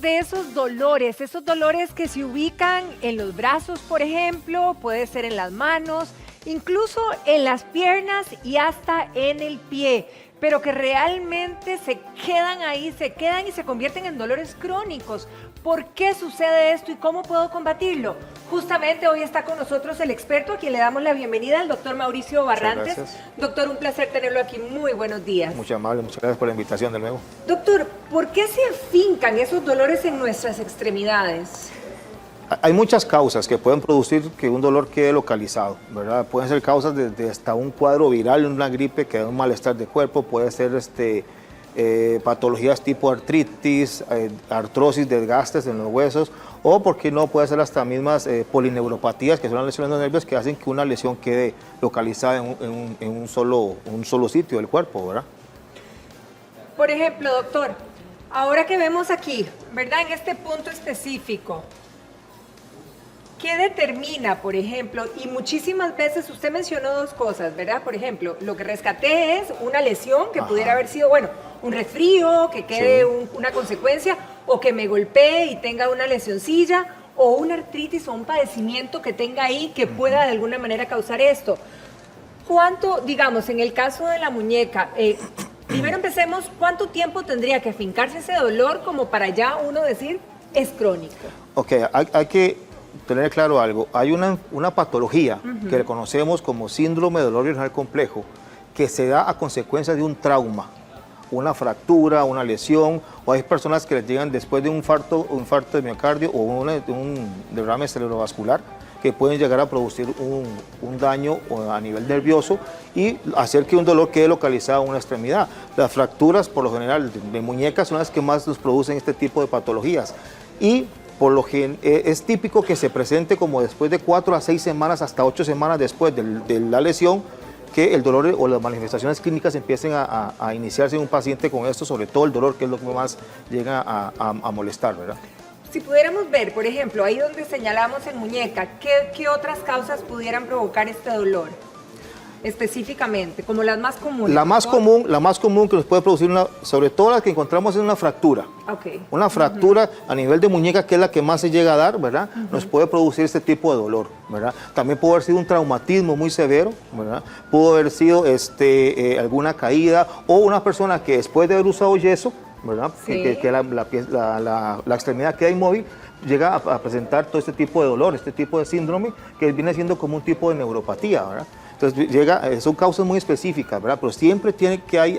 de esos dolores que se ubican en los brazos, por ejemplo, puede ser en las manos, incluso en las piernas y hasta en el pie, pero que realmente se quedan ahí, se quedan y se convierten en dolores crónicos. ¿Por qué sucede esto y cómo puedo combatirlo? Justamente hoy está con nosotros el experto a quien le damos la bienvenida, el doctor Mauricio Barrantes. Doctor, un placer tenerlo aquí. Muy buenos días. Muchas amables, muchas gracias por la invitación de nuevo. Doctor, ¿por qué se afincan esos dolores en nuestras extremidades? Hay muchas causas que pueden producir que un dolor quede localizado, ¿verdad? Pueden ser causas desde hasta un cuadro viral, una gripe que da un malestar de cuerpo, puede ser patologías tipo artritis, artrosis, desgastes en los huesos, o por qué no, puede ser hasta mismas polineuropatías, que son las lesiones de los nervios que hacen que una lesión quede localizada en un solo sitio del cuerpo, ¿verdad? Por ejemplo, doctor, ahora que vemos aquí, ¿verdad? En este punto específico, ¿qué determina, por ejemplo? Y muchísimas veces usted mencionó dos cosas, ¿verdad? Por ejemplo, lo que rescaté es una lesión que pudiera haber sido, bueno, un resfrío, que quede una consecuencia, o que me golpee y tenga una lesioncilla, o una artritis o un padecimiento que tenga ahí que pueda de alguna manera causar esto. ¿Cuánto, digamos, en el caso de la muñeca, primero empecemos, ¿cuánto tiempo tendría que afincarse ese dolor como para ya uno decir es crónico? Ok, hay que tener claro algo. Hay una patología que le conocemos como síndrome de dolor renal complejo, que se da a consecuencia de un trauma, una fractura, una lesión, o hay personas que les llegan después de un infarto de miocardio o un derrame cerebrovascular, que pueden llegar a producir un daño a nivel nervioso y hacer que un dolor quede localizado en una extremidad. Las fracturas, por lo general, de muñecas son las que más nos producen este tipo de patologías. Y por lo que es típico que se presente como después de 4 a 6 semanas, hasta 8 semanas después de la lesión, que el dolor o las manifestaciones clínicas empiecen a iniciarse en un paciente con esto, sobre todo el dolor, que es lo que más llega a molestar, ¿verdad? Si pudiéramos ver, por ejemplo, ahí donde señalamos en muñeca, ¿qué otras causas pudieran provocar este dolor? Específicamente, como las más comunes. La más común que nos puede producir, sobre todo las que encontramos, es una fractura. Okay. Una fractura a nivel de muñeca, que es la que más se llega a dar, ¿verdad? Nos puede producir este tipo de dolor, ¿verdad? También puede haber sido un traumatismo muy severo, ¿verdad? Pudo haber sido alguna caída, o una persona que después de haber usado yeso, ¿verdad? Sí. Que la extremidad queda inmóvil, llega a presentar todo este tipo de dolor, este tipo de síndrome, que viene siendo como un tipo de neuropatía, ¿verdad? Entonces son causas muy específicas, ¿verdad? Pero siempre hay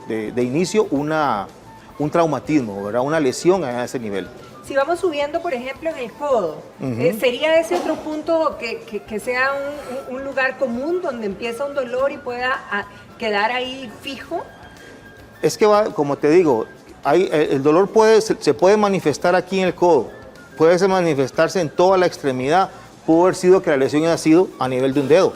de inicio un traumatismo, ¿verdad? Una lesión a ese nivel. Si vamos subiendo, por ejemplo, en el codo, ¿sería ese otro punto que sea un lugar común donde empieza un dolor y pueda quedar ahí fijo? Es que como te digo, el dolor se puede manifestar aquí en el codo, puede manifestarse en toda la extremidad, pudo haber sido que la lesión haya sido a nivel de un dedo,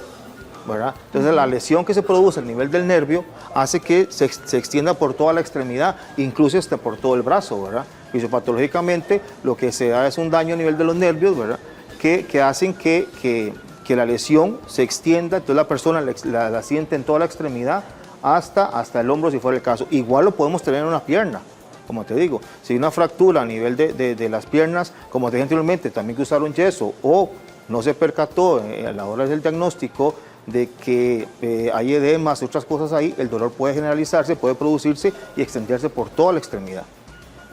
¿verdad? Entonces la lesión que se produce a nivel del nervio hace que se extienda por toda la extremidad, incluso hasta por todo el brazo, ¿verdad? Fisiopatológicamente lo que se da es un daño a nivel de los nervios, ¿verdad? Que hacen que la lesión se extienda, entonces la persona la siente en toda la extremidad hasta el hombro si fuera el caso. Igual lo podemos tener en una pierna, como te digo. Si hay una fractura a nivel de las piernas, como te dije anteriormente, también que usaron yeso o no se percató a la hora del diagnóstico de que hay edemas y otras cosas ahí, el dolor puede generalizarse, puede producirse y extenderse por toda la extremidad.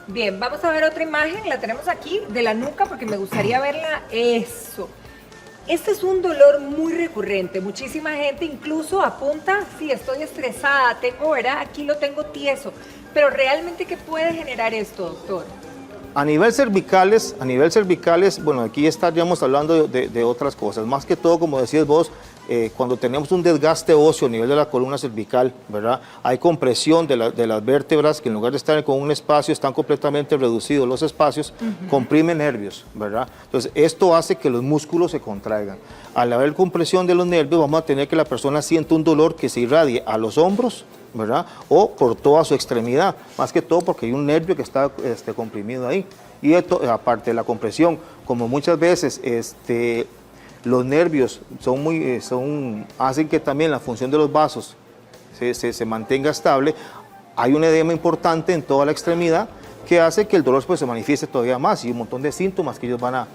Bien, vamos a ver otra imagen, la tenemos aquí, de la nuca, porque me gustaría verla. Eso. Este es un dolor muy recurrente, muchísima gente incluso apunta, sí, estoy estresada, ¿verdad? Aquí lo tengo tieso, pero realmente, ¿qué puede generar esto, doctor? A nivel cervicales, bueno, aquí estaríamos hablando de otras cosas, más que todo, como decías vos, cuando tenemos un desgaste óseo a nivel de la columna cervical, ¿verdad? Hay compresión de las vértebras, que en lugar de estar con un espacio, están completamente reducidos los espacios, comprimen nervios, ¿verdad? Entonces, esto hace que los músculos se contraigan. Al haber compresión de los nervios, vamos a tener que la persona sienta un dolor que se irradie a los hombros, ¿verdad? O por toda su extremidad, más que todo porque hay un nervio que está comprimido ahí. Y esto, aparte de la compresión, como muchas veces los nervios hacen que también la función de los vasos se mantenga estable, hay un edema importante en toda la extremidad, que hace que el dolor pues, se manifieste todavía más y un montón de síntomas que ellos van a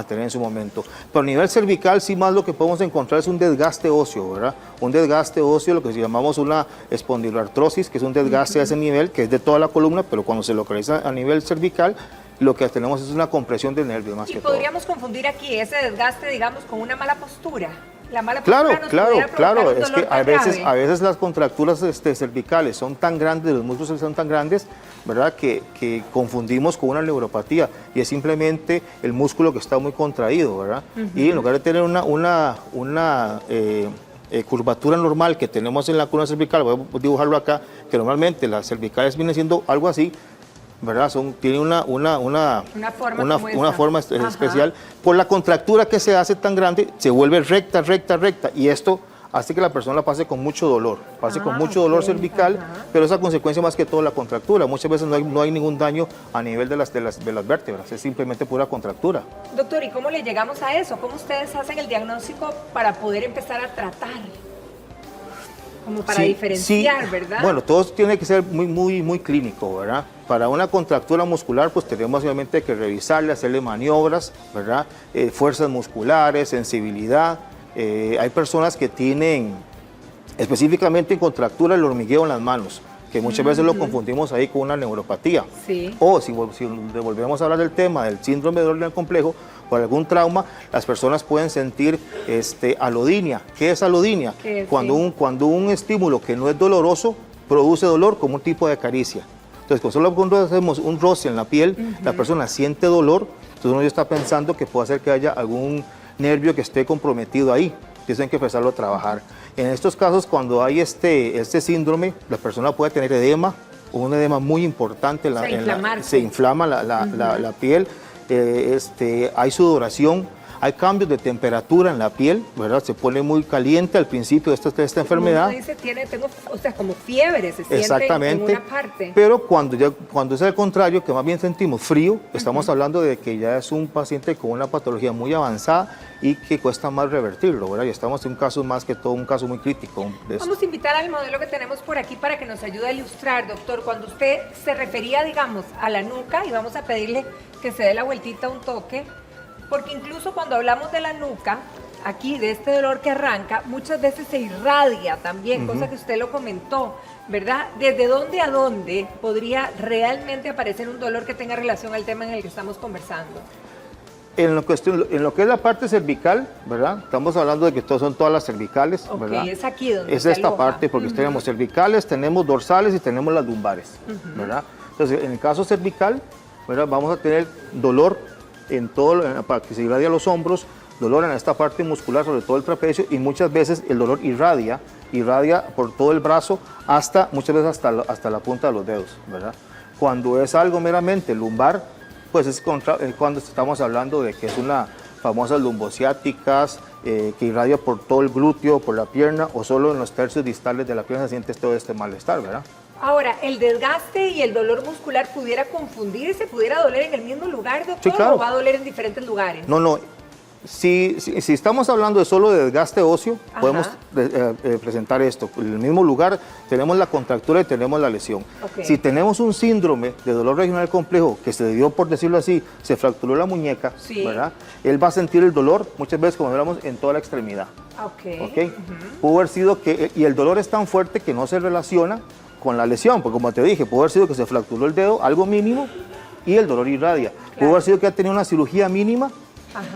tener en su momento. Pero a nivel cervical, sí más lo que podemos encontrar es un desgaste óseo, ¿verdad? Un desgaste óseo, lo que llamamos una espondiloartrosis, que es un desgaste a ese nivel, que es de toda la columna, pero cuando se localiza a nivel cervical, lo que tenemos es una compresión de nervios más que todo. Y podríamos confundir aquí ese desgaste, digamos, con una mala postura. La mala postura Claro, es que a veces las contracturas cervicales son tan grandes, los músculos son tan grandes, ¿verdad? Que confundimos con una neuropatía y es simplemente el músculo que está muy contraído, ¿verdad? Y en lugar de tener una curvatura normal que tenemos en la columna cervical, voy a dibujarlo acá, que normalmente las cervicales vienen siendo algo así, ¿verdad? Tiene una forma especial. Por la contractura que se hace tan grande, se vuelve recta, y esto hace que la persona la pase con mucho dolor, dolor cervical, pero es a consecuencia más que todo la contractura. Muchas veces no hay ningún daño a nivel de las vértebras, es simplemente pura contractura. Doctor, ¿y cómo le llegamos a eso? ¿Cómo ustedes hacen el diagnóstico para poder empezar a tratar? Como para diferenciar, ¿verdad? Bueno, todo tiene que ser muy clínico, ¿verdad? Para una contractura muscular, pues tenemos obviamente que revisarle, hacerle maniobras, ¿verdad? Fuerzas musculares, sensibilidad. Hay personas que tienen específicamente en contractura el hormigueo en las manos, que muchas veces lo confundimos ahí con una neuropatía. Sí. O si volvemos a hablar del tema del síndrome de dolor renal complejo, por algún trauma, las personas pueden sentir alodinia. ¿Qué es alodinia? Cuando un estímulo que no es doloroso produce dolor como un tipo de caricia. Entonces, cuando hacemos un roce en la piel, la persona siente dolor, entonces uno ya está pensando que puede ser que haya algún nervio que esté comprometido ahí. Tienen que empezarlo a trabajar. En estos casos, cuando hay este síndrome, la persona puede tener edema, un edema muy importante. Se inflama la piel, hay sudoración, hay cambios de temperatura en la piel, ¿verdad? Se pone muy caliente al principio de esta enfermedad. Como dice, como fiebre, se siente en una parte. Pero cuando es al contrario, que más bien sentimos frío, estamos hablando de que ya es un paciente con una patología muy avanzada y que cuesta más revertirlo, ¿verdad? Y estamos en un caso más que todo, un caso muy crítico. Vamos a invitar al modelo que tenemos por aquí para que nos ayude a ilustrar, doctor. Cuando usted se refería, digamos, a la nuca, y vamos a pedirle que se dé la vueltita un toque, porque incluso cuando hablamos de la nuca, aquí de este dolor que arranca, muchas veces se irradia también, cosa que usted lo comentó, ¿verdad? ¿Desde dónde a dónde podría realmente aparecer un dolor que tenga relación al tema en el que estamos conversando? En lo que es la parte cervical, ¿verdad? Estamos hablando de que son todas las cervicales, ¿verdad? Es aquí donde es esta parte, porque tenemos cervicales, tenemos dorsales y tenemos las lumbares, ¿verdad? Entonces, en el caso cervical, ¿verdad? Vamos a tener dolor para que se irradia los hombros, dolor en esta parte muscular, sobre todo el trapecio, y muchas veces el dolor irradia por todo el brazo, muchas veces hasta la punta de los dedos, ¿verdad? Cuando es algo meramente lumbar, pues es cuando estamos hablando de que es una famosa lumbociáticas, que irradia por todo el glúteo, por la pierna, o solo en los tercios distales de la pierna se siente todo este malestar, ¿verdad? Ahora, ¿el desgaste y el dolor muscular pudiera confundirse, pudiera doler en el mismo lugar, doctor? Sí, claro. ¿O va a doler en diferentes lugares? No. Si estamos hablando de solo de desgaste óseo, podemos presentar esto. En el mismo lugar tenemos la contractura y tenemos la lesión. Si tenemos un síndrome de dolor regional complejo que se debió, por decirlo así, se fracturó la muñeca, ¿verdad? Él va a sentir el dolor, muchas veces como hablamos, en toda la extremidad. Pudo haber sido y el dolor es tan fuerte que no se relaciona con la lesión, porque como te dije, pudo haber sido que se fracturó el dedo, algo mínimo, y el dolor irradia. Pudo haber sido que ha tenido una cirugía mínima,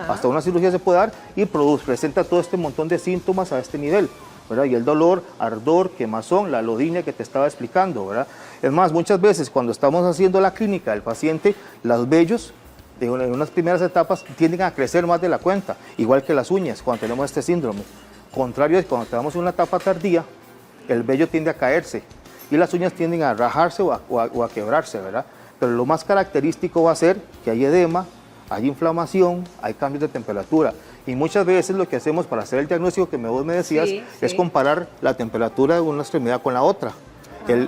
hasta una cirugía se puede dar, y presenta todo este montón de síntomas a este nivel, ¿verdad? Y el dolor, ardor, quemazón, la alodinia que te estaba explicando, ¿verdad? Es más, muchas veces cuando estamos haciendo la clínica del paciente, los vellos en unas primeras etapas tienden a crecer más de la cuenta, igual que las uñas cuando tenemos este síndrome. Contrario es cuando tenemos una etapa tardía, el vello tiende a caerse y las uñas tienden a rajarse o a quebrarse, ¿verdad? Pero lo más característico va a ser que hay edema, hay inflamación, hay cambios de temperatura. Y muchas veces lo que hacemos para hacer el diagnóstico que vos me decías es comparar la temperatura de una extremidad con la otra.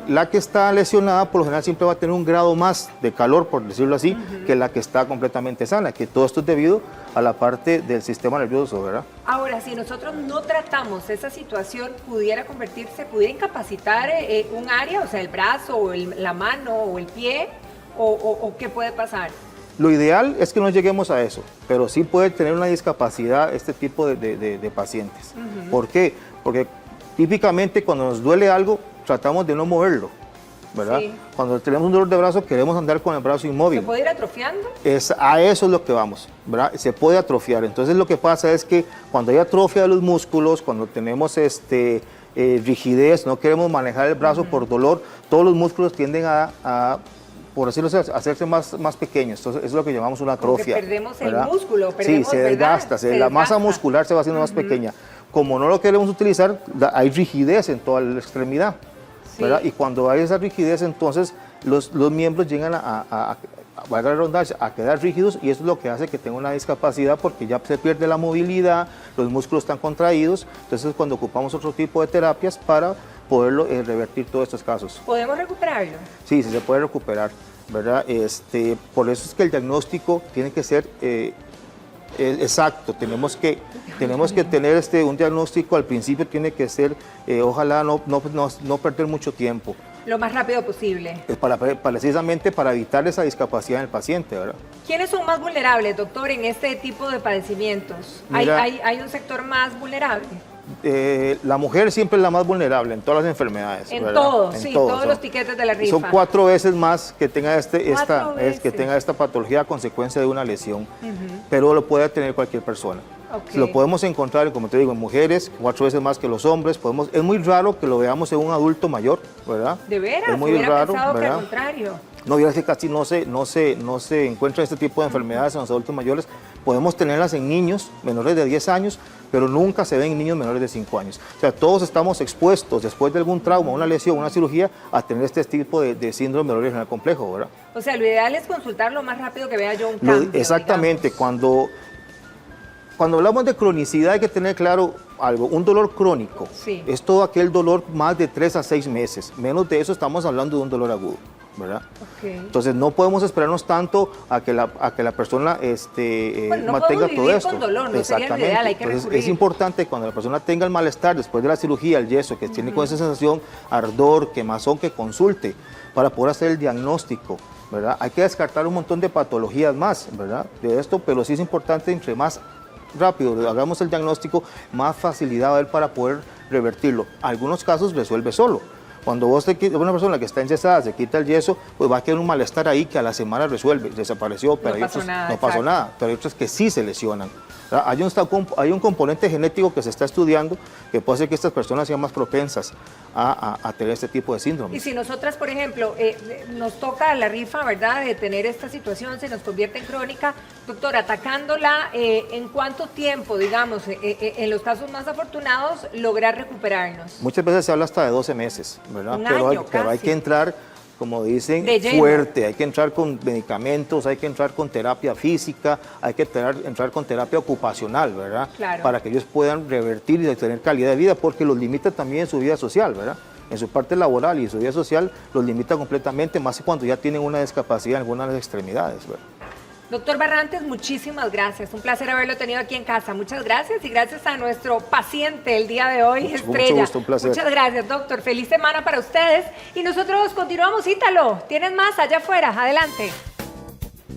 La que está lesionada por lo general siempre va a tener un grado más de calor, por decirlo así, que la que está completamente sana, que todo esto es debido a la parte del sistema nervioso, ¿verdad? Ahora, si nosotros no tratamos esa situación, pudiera incapacitar un área, o sea, el brazo, o la mano, o el pie, o qué puede pasar? Lo ideal es que no lleguemos a eso, pero sí puede tener una discapacidad este tipo de pacientes. ¿Por qué? Porque típicamente cuando nos duele algo, tratamos de no moverlo, ¿verdad? Sí. Cuando tenemos un dolor de brazo, queremos andar con el brazo inmóvil. ¿Se puede ir atrofiando? A eso es lo que vamos, ¿verdad? Se puede atrofiar. Entonces lo que pasa es que cuando hay atrofia de los músculos, cuando tenemos rigidez, no queremos manejar el brazo por dolor, todos los músculos tienden por decirlo así, a hacerse más pequeños. Entonces, eso es lo que llamamos una atrofia. Porque perdemos ¿verdad? el músculo, perdemos, sí, se desgasta, la masa muscular se va haciendo más pequeña. Como no lo queremos utilizar, hay rigidez en toda la extremidad. Sí. ¿verdad? Y cuando hay esa rigidez, entonces los miembros llegan valga la redundancia, a quedar rígidos, y eso es lo que hace que tenga una discapacidad, porque ya se pierde la movilidad, los músculos están contraídos. Entonces, cuando ocupamos otro tipo de terapias para poderlo revertir todos estos casos. ¿Podemos recuperarlo? Sí, sí se puede recuperar, ¿verdad? Por eso es que el diagnóstico tiene que ser exacto. Tenemos que tener un diagnóstico al principio, tiene que ser, ojalá no perder mucho tiempo. Lo más rápido posible. Precisamente para evitar esa discapacidad en el paciente, ¿verdad? ¿Quiénes son más vulnerables, doctor, en este tipo de padecimientos? Mira, ¿Hay un sector más vulnerable? La mujer siempre es la más vulnerable en todas las enfermedades. En ¿verdad? todos, En sí, todos, todos los tiquetes de la rifa. Son 4 veces más que tenga, veces. que tenga esta patología a consecuencia de una lesión, pero lo puede tener cualquier persona. Okay. Lo podemos encontrar, como te digo, en mujeres, 4 veces más que los hombres. Es muy raro que lo veamos en un adulto mayor, ¿verdad? ¿De veras? Es muy Hubiera raro, pensado que ¿verdad? al contrario. No, ya que casi no se encuentra este tipo de enfermedades en los adultos mayores. Podemos tenerlas en niños menores de 10 años, pero nunca se ven en niños menores de 5 años. O sea, todos estamos expuestos, después de algún trauma, una lesión, una cirugía, a tener este tipo de síndrome del regional complejo, ¿verdad? O sea, lo ideal es consultar lo más rápido que vea yo un cambio. Exactamente, digamos. Cuando hablamos de cronicidad hay que tener claro algo. Un dolor crónico es todo aquel dolor más de 3 a 6 meses. Menos de eso estamos hablando de un dolor agudo, ¿verdad? Okay. Entonces no podemos esperarnos tanto a que la persona no mantenga podemos todo vivir esto. con dolor, no sería lo ideal, hay que Entonces recurrir. es importante cuando la persona tenga el malestar después de la cirugía, el yeso, que tiene con esa sensación, ardor, quemazón, que consulte para poder hacer el diagnóstico, ¿verdad? Hay que descartar un montón de patologías más, ¿verdad? De esto, pero sí es importante, entre más rápido hagamos el diagnóstico, más facilidad va a haber para poder revertirlo. Algunos casos resuelve solo. Cuando una persona que está enyesada se quita el yeso, pues va a quedar un malestar ahí que a la semana resuelve, desapareció, pero no pasó nada, pero hay otros que sí se lesionan. Hay un componente genético que se está estudiando que puede hacer que estas personas sean más propensas a tener este tipo de síndrome. Y si nosotras, por ejemplo, nos toca la rifa, ¿verdad?, de tener esta situación, se nos convierte en crónica, doctor, atacándola, ¿en cuánto tiempo, digamos, en los casos más afortunados, lograr recuperarnos? Muchas veces se habla hasta de 12 meses, ¿verdad? Pero hay que entrar, como dicen, fuerte, hay que entrar con medicamentos, hay que entrar con terapia física, hay que entrar con terapia ocupacional, ¿verdad? Claro. Para que ellos puedan revertir y tener calidad de vida, porque los limita también en su vida social, ¿verdad? En su parte laboral y en su vida social los limita completamente, más cuando ya tienen una discapacidad en algunas de las extremidades, ¿verdad? Doctor Barrantes, muchísimas gracias. Un placer haberlo tenido aquí en casa. Muchas gracias y gracias a nuestro paciente el día de hoy, Estrella. Mucho gusto, un placer. Muchas gracias, doctor. Feliz semana para ustedes. Y nosotros continuamos, Ítalo. ¿Tienes más allá afuera? Adelante.